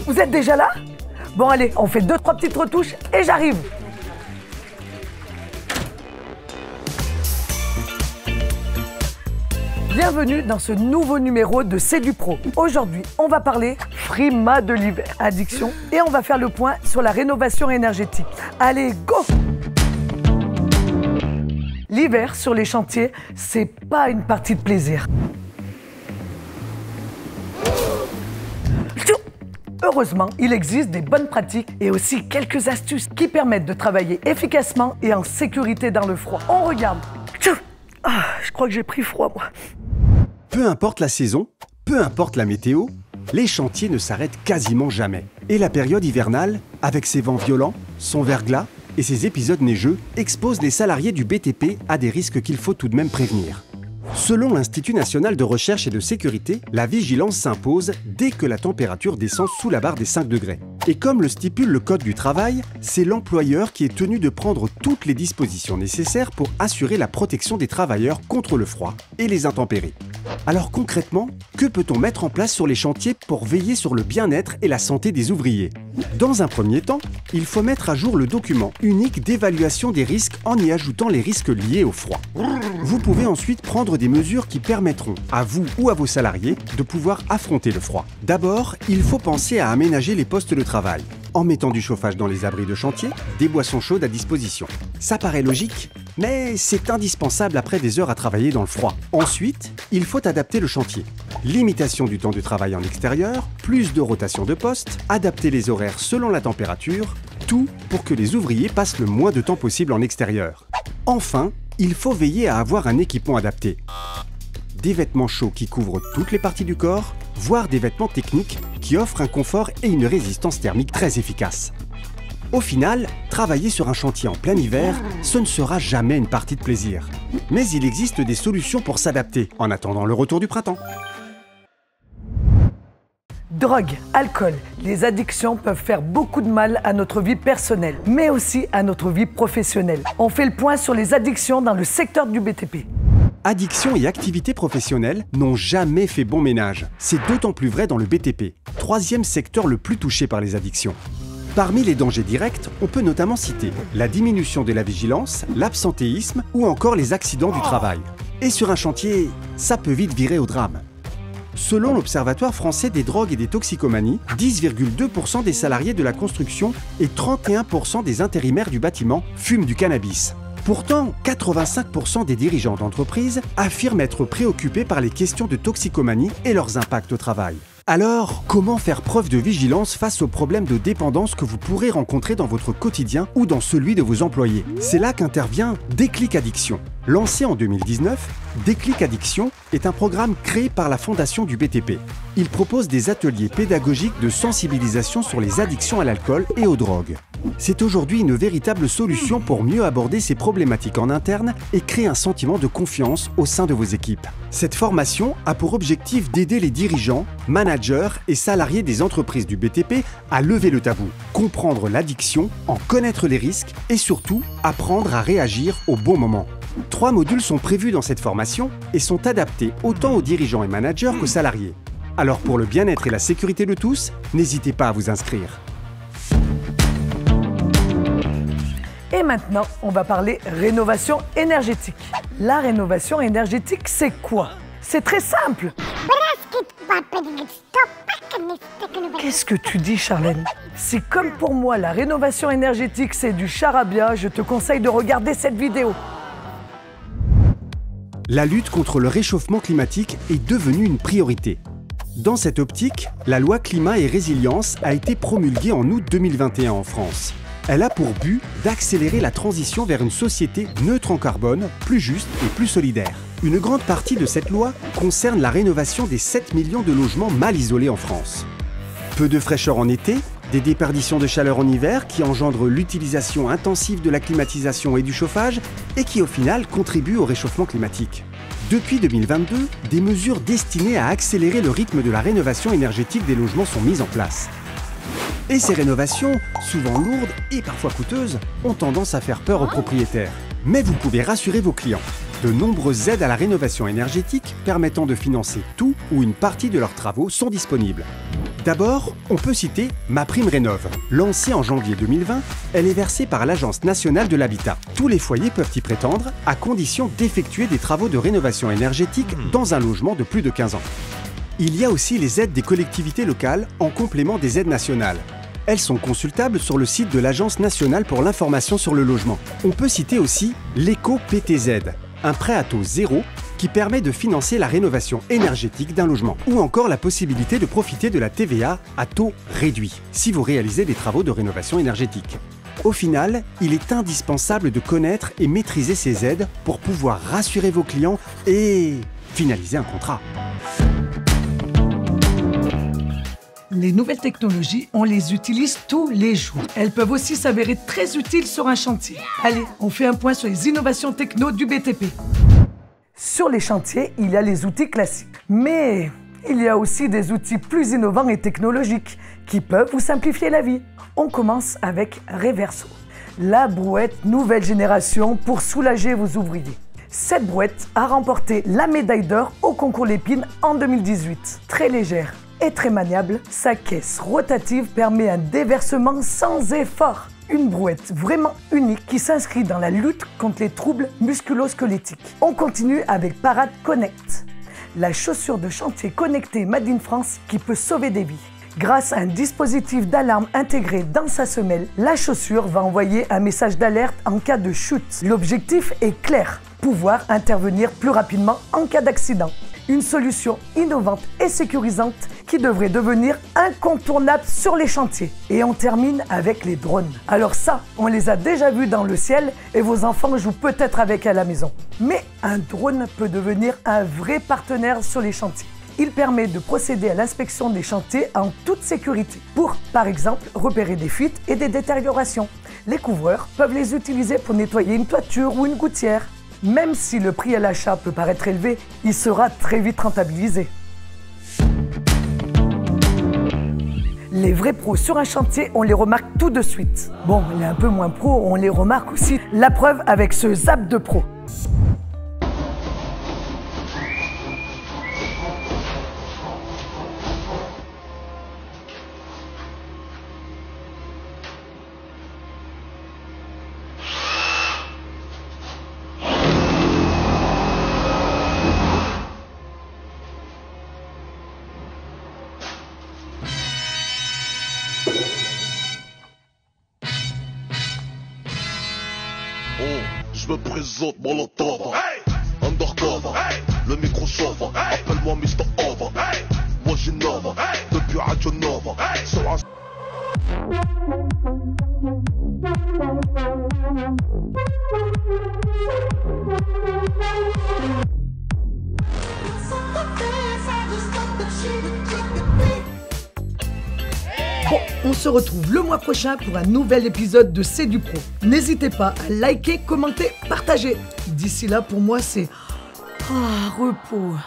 Vous êtes déjà là? Bon allez, on fait 2-3 petites retouches et j'arrive. Bienvenue dans ce nouveau numéro de C'est du Pro. Aujourd'hui, on va parler frima de l'hiver, addiction, et on va faire le point sur la rénovation énergétique. Allez, go! L'hiver sur les chantiers, c'est pas une partie de plaisir. Heureusement, il existe des bonnes pratiques et aussi quelques astuces qui permettent de travailler efficacement et en sécurité dans le froid. On regarde. Ah, je crois que j'ai pris froid, moi. Peu importe la saison, peu importe la météo, les chantiers ne s'arrêtent quasiment jamais. Et la période hivernale, avec ses vents violents, son verglas et ses épisodes neigeux, expose les salariés du BTP à des risques qu'il faut tout de même prévenir. Selon l'Institut national de recherche et de sécurité, la vigilance s'impose dès que la température descend sous la barre des 5 degrés. Et comme le stipule le Code du travail, c'est l'employeur qui est tenu de prendre toutes les dispositions nécessaires pour assurer la protection des travailleurs contre le froid et les intempéries. Alors concrètement, que peut-on mettre en place sur les chantiers pour veiller sur le bien-être et la santé des ouvriers? Dans un premier temps, il faut mettre à jour le document unique d'évaluation des risques en y ajoutant les risques liés au froid. Vous pouvez ensuite prendre des mesures qui permettront à vous ou à vos salariés de pouvoir affronter le froid. D'abord, il faut penser à aménager les postes de travail, en mettant du chauffage dans les abris de chantier, des boissons chaudes à disposition. Ça paraît logique, mais c'est indispensable après des heures à travailler dans le froid. Ensuite, il faut adapter le chantier. Limitation du temps de travail en extérieur, plus de rotation de postes, adapter les horaires selon la température, tout pour que les ouvriers passent le moins de temps possible en extérieur. Enfin, il faut veiller à avoir un équipement adapté. Des vêtements chauds qui couvrent toutes les parties du corps, voire des vêtements techniques qui offrent un confort et une résistance thermique très efficaces. Au final, travailler sur un chantier en plein hiver, ce ne sera jamais une partie de plaisir. Mais il existe des solutions pour s'adapter en attendant le retour du printemps. Drogue, alcool, les addictions peuvent faire beaucoup de mal à notre vie personnelle, mais aussi à notre vie professionnelle. On fait le point sur les addictions dans le secteur du BTP. Addiction et activité professionnelle n'ont jamais fait bon ménage. C'est d'autant plus vrai dans le BTP, troisième secteur le plus touché par les addictions. Parmi les dangers directs, on peut notamment citer la diminution de la vigilance, l'absentéisme ou encore les accidents du travail. Et sur un chantier, ça peut vite virer au drame. Selon l'Observatoire français des drogues et des toxicomanies, 10,2% des salariés de la construction et 31% des intérimaires du bâtiment fument du cannabis. Pourtant, 85% des dirigeants d'entreprise affirment être préoccupés par les questions de toxicomanie et leurs impacts au travail. Alors, comment faire preuve de vigilance face aux problèmes de dépendance que vous pourrez rencontrer dans votre quotidien ou dans celui de vos employés? C'est là qu'intervient Déclic Addiction. Lancé en 2019, Déclic Addiction est un programme créé par la Fondation du BTP. Il propose des ateliers pédagogiques de sensibilisation sur les addictions à l'alcool et aux drogues. C'est aujourd'hui une véritable solution pour mieux aborder ces problématiques en interne et créer un sentiment de confiance au sein de vos équipes. Cette formation a pour objectif d'aider les dirigeants, managers et salariés des entreprises du BTP à lever le tabou, comprendre l'addiction, en connaître les risques et surtout apprendre à réagir au bon moment. 3 modules sont prévus dans cette formation et sont adaptés autant aux dirigeants et managers qu'aux salariés. Alors pour le bien-être et la sécurité de tous, n'hésitez pas à vous inscrire. Et maintenant, on va parler rénovation énergétique. La rénovation énergétique, c'est quoi? C'est très simple. Qu'est-ce que tu dis, Charlène? Si comme pour moi, la rénovation énergétique, c'est du charabia, je te conseille de regarder cette vidéo. La lutte contre le réchauffement climatique est devenue une priorité. Dans cette optique, la loi Climat et Résilience a été promulguée en août 2021 en France. Elle a pour but d'accélérer la transition vers une société neutre en carbone, plus juste et plus solidaire. Une grande partie de cette loi concerne la rénovation des 7 millions de logements mal isolés en France. Peu de fraîcheur en été, des déperditions de chaleur en hiver qui engendrent l'utilisation intensive de la climatisation et du chauffage et qui au final contribuent au réchauffement climatique. Depuis 2022, des mesures destinées à accélérer le rythme de la rénovation énergétique des logements sont mises en place. Et ces rénovations, souvent lourdes et parfois coûteuses, ont tendance à faire peur aux propriétaires. Mais vous pouvez rassurer vos clients. De nombreuses aides à la rénovation énergétique permettant de financer tout ou une partie de leurs travaux sont disponibles. D'abord, on peut citer MaPrimeRénov'. Lancée en janvier 2020, elle est versée par l'Agence nationale de l'habitat. Tous les foyers peuvent y prétendre, à condition d'effectuer des travaux de rénovation énergétique dans un logement de plus de 15 ans. Il y a aussi les aides des collectivités locales en complément des aides nationales. Elles sont consultables sur le site de l'Agence nationale pour l'information sur le logement. On peut citer aussi l'éco-PTZ, un prêt à taux zéro qui permet de financer la rénovation énergétique d'un logement, ou encore la possibilité de profiter de la TVA à taux réduit, si vous réalisez des travaux de rénovation énergétique. Au final, il est indispensable de connaître et maîtriser ces aides pour pouvoir rassurer vos clients et finaliser un contrat. Les nouvelles technologies, on les utilise tous les jours. Elles peuvent aussi s'avérer très utiles sur un chantier. Allez, on fait un point sur les innovations techno du BTP. Sur les chantiers, il y a les outils classiques. Mais il y a aussi des outils plus innovants et technologiques qui peuvent vous simplifier la vie. On commence avec Reverso, la brouette nouvelle génération pour soulager vos ouvriers. Cette brouette a remporté la médaille d'or au concours Lépine en 2018. Très légère et très maniable, sa caisse rotative permet un déversement sans effort. Une brouette vraiment unique qui s'inscrit dans la lutte contre les troubles musculo-squelettiques. On continue avec Parade Connect, la chaussure de chantier connectée Made in France qui peut sauver des vies. Grâce à un dispositif d'alarme intégré dans sa semelle, la chaussure va envoyer un message d'alerte en cas de chute. L'objectif est clair, pouvoir intervenir plus rapidement en cas d'accident. Une solution innovante et sécurisante qui devrait devenir incontournable sur les chantiers. Et on termine avec les drones. Alors ça, on les a déjà vus dans le ciel et vos enfants jouent peut-être avec à la maison. Mais un drone peut devenir un vrai partenaire sur les chantiers. Il permet de procéder à l'inspection des chantiers en toute sécurité pour, par exemple, repérer des fuites et des détériorations. Les couvreurs peuvent les utiliser pour nettoyer une toiture ou une gouttière. Même si le prix à l'achat peut paraître élevé, il sera très vite rentabilisé. Les vrais pros sur un chantier, on les remarque tout de suite. Bon, les un peu moins pros, on les remarque aussi. La preuve avec ce Zap de Pro. Je me présente Molotov, undercover, le micro chauffe, appelle-moi Mr. Over, moi j'innove, depuis Radio Nova, sur un... Bon, on se retrouve le mois prochain pour un nouvel épisode de C'est du Pro. N'hésitez pas à liker, commenter, partager. D'ici là, pour moi, c'est repos.